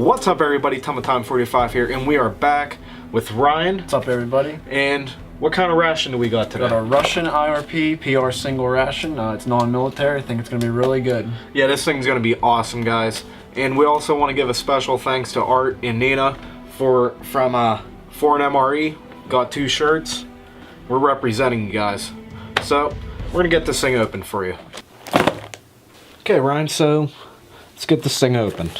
What's up, everybody? Time45 here, and we are back with Ryan. What's up, everybody? And what kind of ration do we got today? We got a Russian IRP-PR single ration. It's non-military. I think it's going to be really good. Yeah, this thing's going to be awesome, guys. And we also want to give a special thanks to Art and Nina from For an MRE. Got 2 shirts. We're representing you guys. So, we're going to get this thing open for you. Okay, Ryan, so let's get this thing opened.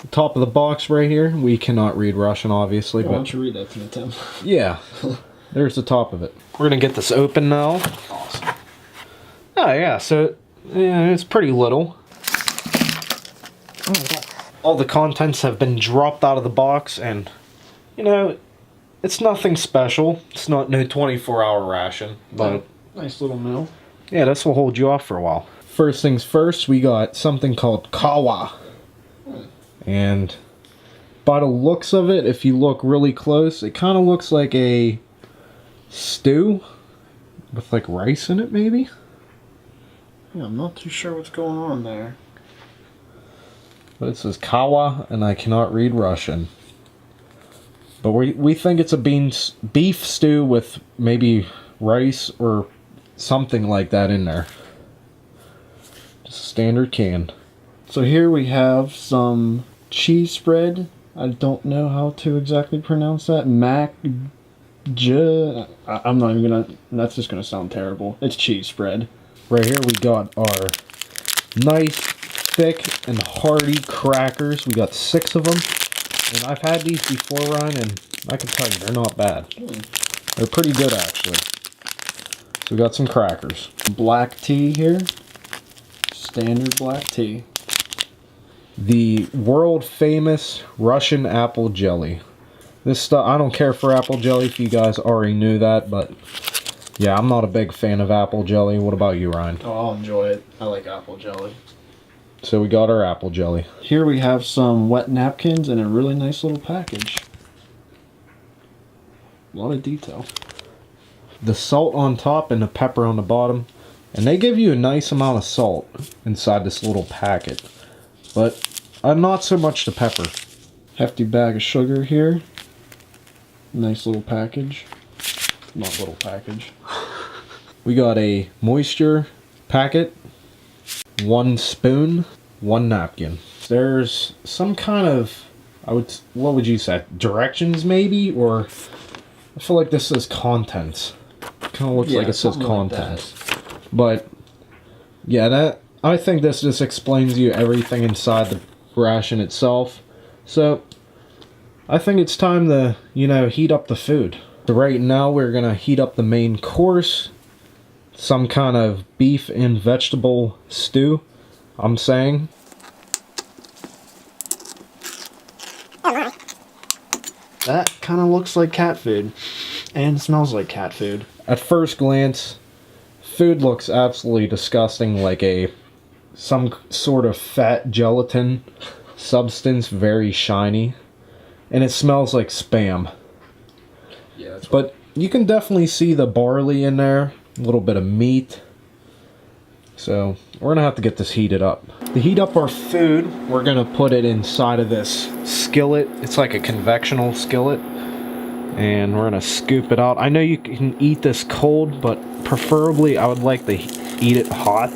The top of the box right here, we cannot read Russian, obviously. Why don't you read that to me, Tim? Yeah, there's the top of it. We're going to get this open now. Awesome. Oh, yeah, so yeah, it's pretty little. All the contents have been dropped out of the box, and, you know, it's nothing special. It's not no 24-hour ration, but nice little meal. Yeah, this will hold you off for a while. First things first, we got something called kawa. And by the looks of it, if you look really close, it kind of looks like a stew with like rice in it, maybe? Yeah, I'm not too sure what's going on there. But it says kawa, and I cannot read Russian. But we think it's a beef stew with maybe rice or something like that in there. Just a standard can. So here we have some cheese spread. I don't know how to exactly pronounce that. I'm not even gonna, that's just gonna sound terrible. It's cheese spread. Right here we got our nice, thick, and hearty crackers. We got 6 of them. And I've had these before, Ryan, and I can tell you, they're not bad. They're pretty good, actually. So we got some crackers. Black tea here. Standard black tea. The world famous Russian apple jelly. This stuff, I don't care for apple jelly if you guys already knew that, but yeah, I'm not a big fan of apple jelly. What about you, Ryan? Oh, I'll enjoy it. I like apple jelly. So we got our apple jelly. Here we have some wet napkins in a really nice little package. A lot of detail. The salt on top and the pepper on the bottom. And they give you a nice amount of salt inside this little packet. But not so much the pepper. Hefty bag of sugar here. Nice little package. Not little package. We got a moisture packet. 1 spoon. 1 napkin. There's some kind of, what would you say? Directions maybe? Or I feel like this says contents. Kind of looks like it says contents. But yeah, I think this just explains you everything inside the ration itself. So I think it's time to, heat up the food. So right now we're gonna heat up the main course. Some kind of beef and vegetable stew, I'm saying. That kind of looks like cat food. And smells like cat food. At first glance, food looks absolutely disgusting, like some sort of fat gelatin substance, very shiny, and it smells like Spam. Yeah, but you can definitely see the barley in there, a little bit of meat. So we're gonna have to get this heated up. To heat up our food, we're gonna put it inside of this skillet. It's like a convectional skillet. And we're gonna scoop it out. I know you can eat this cold, but preferably I would like to eat it hot.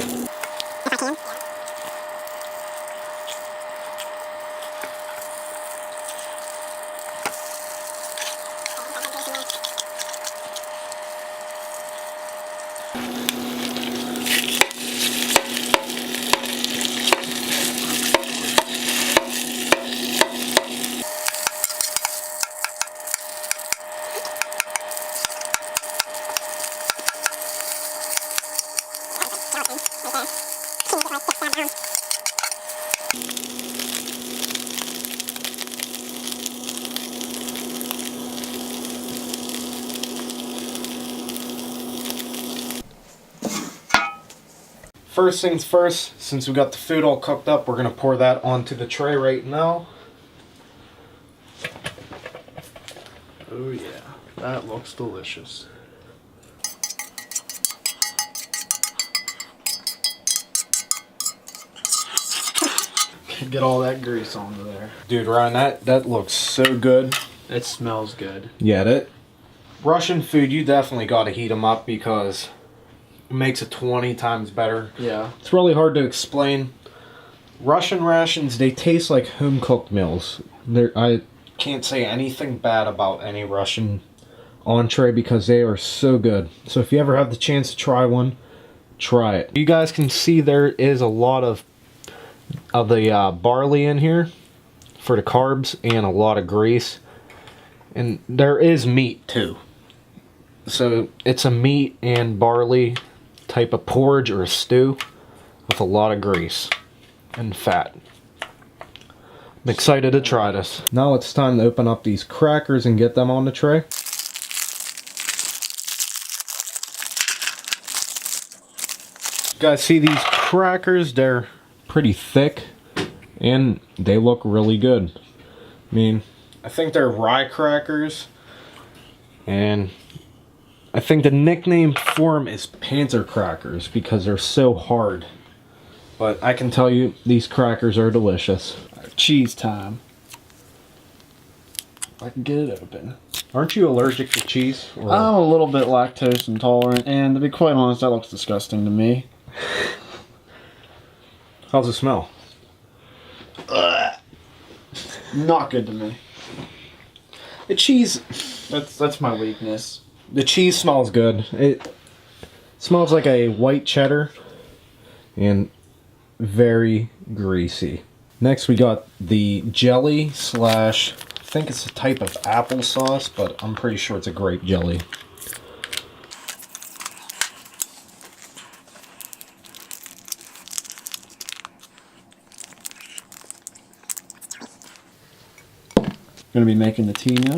First things first, since we got the food all cooked up, we're going to pour that onto the tray right now. Oh yeah, that looks delicious. Get all that grease onto there. Dude, Ryan, that looks so good. It smells good. Yeah, that Russian food, you definitely got to heat them up because it makes it 20 times better. Yeah. It's really hard to explain. Russian rations, they taste like home-cooked meals. I can't say anything bad about any Russian entree because they are so good. So if you ever have the chance to try one, try it. You guys can see there is a lot of the barley in here for the carbs and a lot of grease. And there is meat too. So it's a meat and barley type of porridge or a stew with a lot of grease and fat. I'm excited to try this. Now it's time to open up these crackers and get them on the tray. Guys, see these crackers? They're pretty thick and they look really good. I mean, I think they're rye crackers, and I think the nickname for them is Panther crackers because they're so hard. But I can tell you, these crackers are delicious. Cheese time. If I can get it open. Aren't you allergic to cheese? Or? I'm a little bit lactose intolerant, and to be quite honest, that looks disgusting to me. How's it smell? Not good to me. The cheese... That's my weakness. The cheese smells good. It smells like a white cheddar and very greasy. Next we got the jelly slash, I think it's a type of applesauce, but I'm pretty sure it's a grape jelly. Gonna be making the tea now.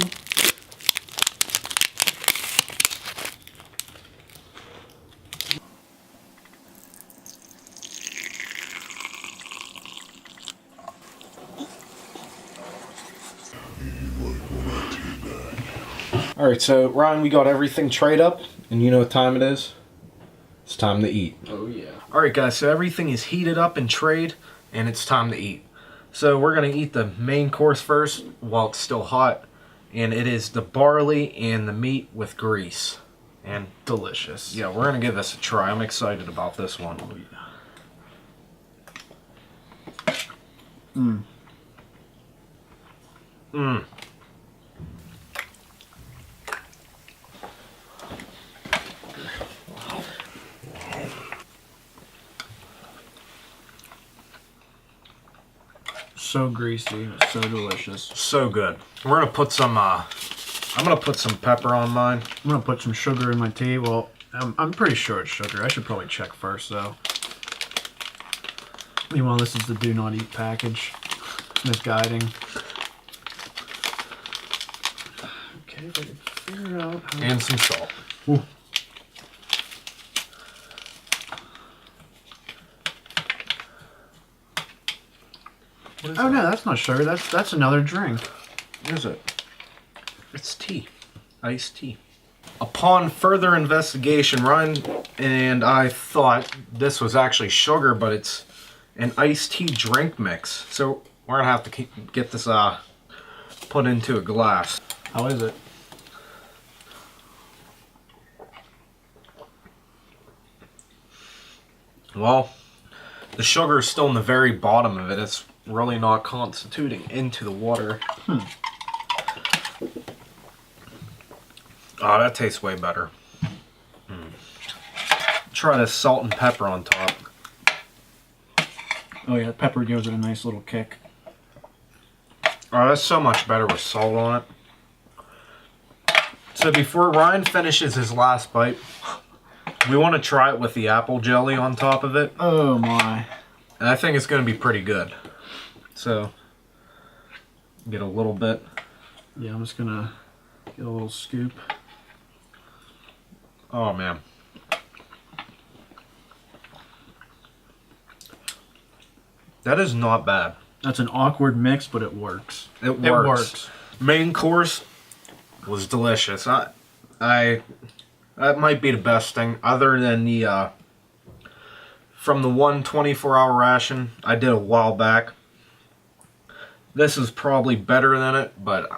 Alright, so Ryan, we got everything trayed up, and you know what time it is? It's time to eat. Oh yeah. Alright guys, so everything is heated up and trayed, and it's time to eat. So we're going to eat the main course first while it's still hot, and it is the barley and the meat with grease. And delicious. Yeah, we're going to give this a try. I'm excited about this one. Oh, yeah. Mmm. Mmm. So greasy, so delicious. So good. We're gonna put some. I'm gonna put some pepper on mine. I'm gonna put some sugar in my tea. Well, I'm pretty sure it's sugar. I should probably check first though. Meanwhile, this is the do not eat package. Misguiding. Okay, if I can figure out how. And some salt. Ooh. Oh no, that's not sugar. That's another drink. What is it? It's tea. Iced tea. Upon further investigation, Ryan and I thought this was actually sugar, but it's an iced tea drink mix. So we're gonna have to get this put into a glass. How is it? Well, the sugar is still in the very bottom of it. It's really not constituting into the water. Oh, that tastes way better. Try this salt and pepper on top. Oh yeah, pepper gives it a nice little kick. Oh, that's so much better with salt on it. So before Ryan finishes his last bite, we want to try it with the apple jelly on top of it. Oh my. And I think it's going to be pretty good. So, get a little bit. Yeah, I'm just gonna get a little scoop. Oh man. That is not bad. That's an awkward mix, but it works. It works. Main course was delicious. That might be the best thing other than the from the 1 24-hour ration I did a while back. This is probably better than it, but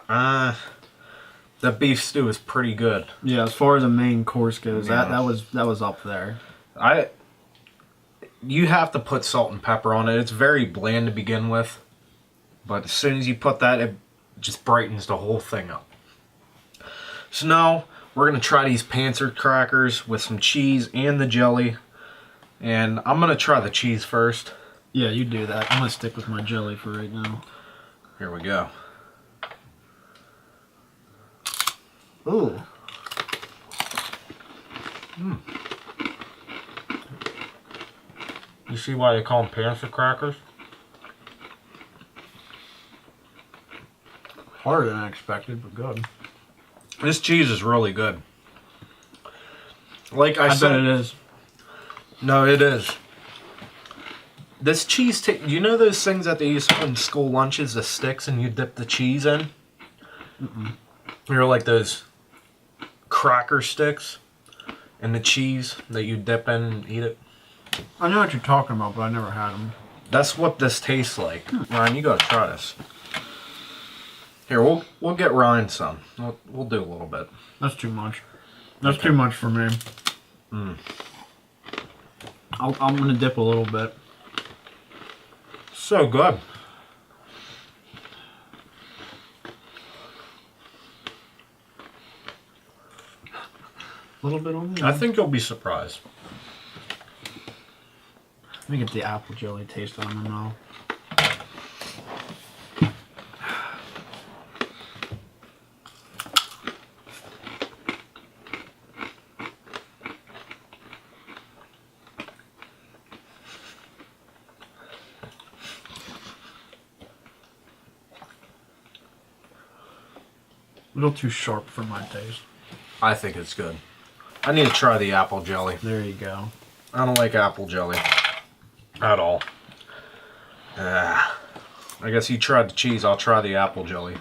the beef stew is pretty good. Yeah, as far as the main course goes, that was up there. You have to put salt and pepper on it. It's very bland to begin with, but as soon as you put that, it just brightens the whole thing up. So now we're gonna try these Panzer crackers with some cheese and the jelly, and I'm gonna try the cheese first. Yeah, you do that. I'm gonna stick with my jelly for right now. Here we go. Ooh. You see why they call them Panzer crackers? Harder than I expected, but good. This cheese is really good. Like I bet said, it is. No, it is. This cheese, you know those things that they used to put in school lunches, the sticks, and you dip the cheese in? They're like those cracker sticks and the cheese that you dip in and eat it. I know what you're talking about, but I never had them. That's what this tastes like. Ryan, you gotta try this. Here, we'll get Ryan some. We'll do a little bit. That's too much. That's too much for me. I'm gonna dip a little bit. So good. A little bit on me. I think you'll be surprised. Let me get the apple jelly taste on my mouth. A little too sharp for my taste. I think it's good. I need to try the apple jelly. There you go. I don't like apple jelly at all. I guess you tried the cheese, I'll try the apple jelly.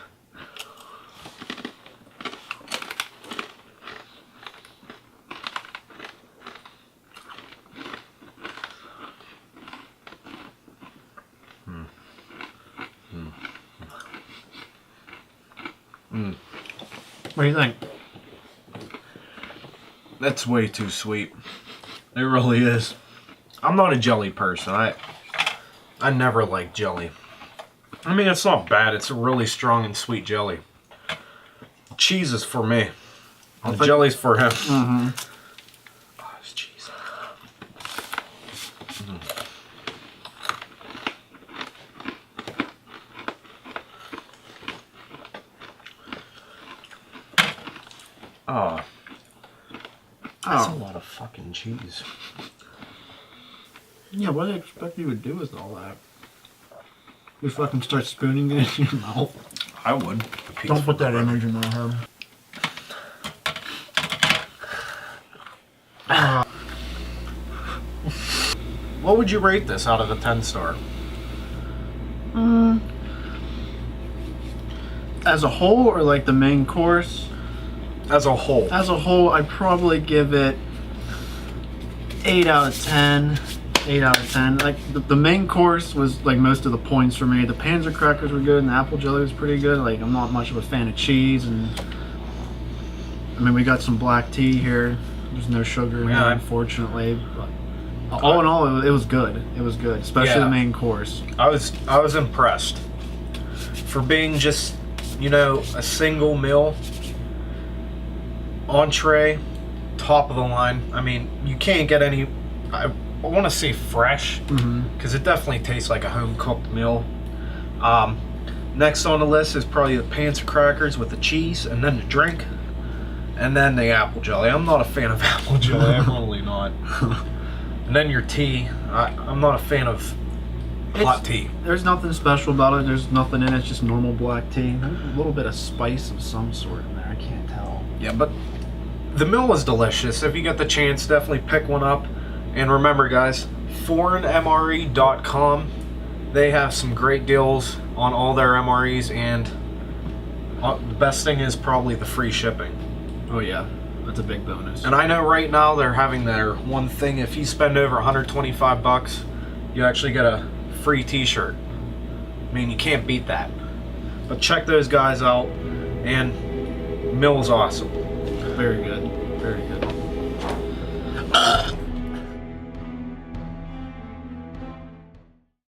What do you think? That's way too sweet. It really is. I'm not a jelly person. I never liked jelly. I mean, it's not bad. It's a really strong and sweet jelly. Cheese is for me. The jelly's for him. Mm-hmm. Oh, it's cheese. Oh. That's a lot of fucking cheese. Yeah, what do I expect you would do with all that? You fucking start spooning it in your mouth? I would. Don't put that image in my head. What would you rate this out of a 10-star? As a whole, or like the main course? As a whole. As a whole, I'd probably give it 8 out of 10. 8 out of 10. Like the main course was like most of the points for me. The Panzer crackers were good and the apple jelly was pretty good. Like I'm not much of a fan of cheese, and I mean we got some black tea here. There's no sugar in it, unfortunately. But all in all, it was good. It was good, especially the main course. I was impressed for being just, you know, a single meal. Entree, top of the line. I mean, you can't get any. I want to say fresh, because it definitely tastes like a home cooked meal. Next on the list is probably the Panzer crackers with the cheese, and then the drink, and then the apple jelly. I'm not a fan of apple jelly. I'm really not. And then your tea. I'm not a fan of hot tea. There's nothing special about it. There's nothing in it. It's just normal black tea. There's a little bit of spice of some sort in there. I can't tell. Yeah, but the meal is delicious. If you get the chance, definitely pick one up. And remember, guys, foreignmre.com. They have some great deals on all their MREs, and the best thing is probably the free shipping. Oh yeah, that's a big bonus. And I know right now they're having their one thing. If you spend over $125, you actually get a free t-shirt. I mean, you can't beat that. But check those guys out, and meal is awesome. Very good. Very good.